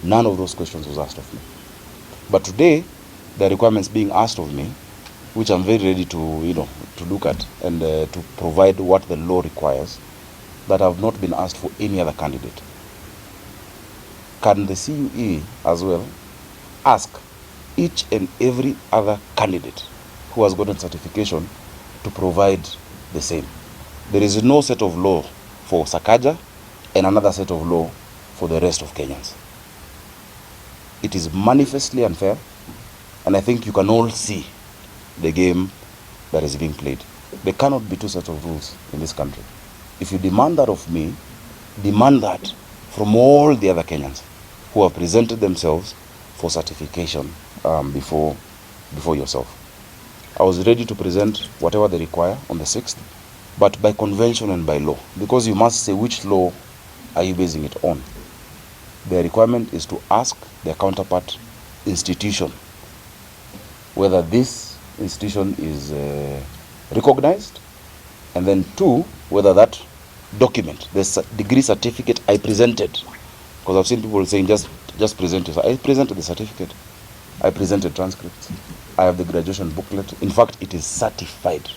None of those questions was asked of me. But today, the requirements being asked of me, which I'm very ready to, to look at and to provide what the law requires, that have not been asked for any other candidate. Can the CUE as well ask each and every other candidate who has gotten certification to provide the same? There is no set of law for Sakaja and another set of law for the rest of Kenyans. It is manifestly unfair, and I think you can all see the game that is being played. There cannot be two sets of rules in this country. If you demand that of me, demand that from all the other Kenyans who have presented themselves for certification before yourself. I was ready to present whatever they require on the 6th, but by convention and by law, because you must say which law are you basing it on. The requirement is to ask their counterpart institution whether this institution is recognized, and then 2, whether that document, the degree certificate I presented, because I've seen people saying just present yourself. I presented the certificate, I presented transcripts, I have the graduation booklet. In fact, it is certified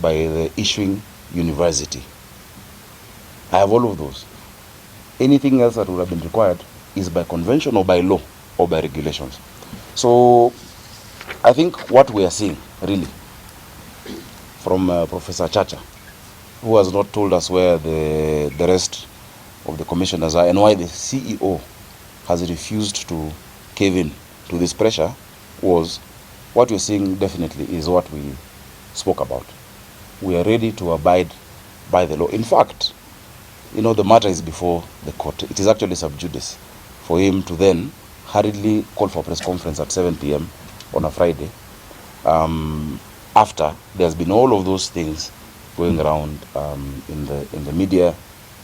by the issuing university. I have all of those. Anything else that would have been required is by convention or by law or by regulations. So I think what we are seeing really from Professor Chacha, who has not told us where the rest of the commissioners are and why the CEO has refused to cave in to this pressure, was what we're seeing definitely is what we spoke about. We are ready to abide by the law. In fact, the matter is before the court. It is actually sub judice for him to then hurriedly call for a press conference at 7 p.m. on a Friday, after there's been all of those things going around in the media,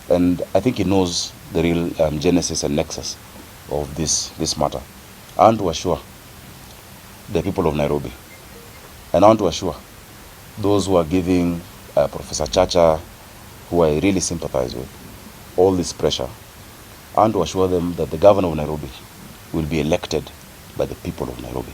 and I think he knows the real genesis and nexus of this matter. I want to assure the people of Nairobi, and I want to assure those who are giving Professor Chacha, who I really sympathize with, all this pressure, I want to assure them that the governor of Nairobi will be elected by the people of Nairobi.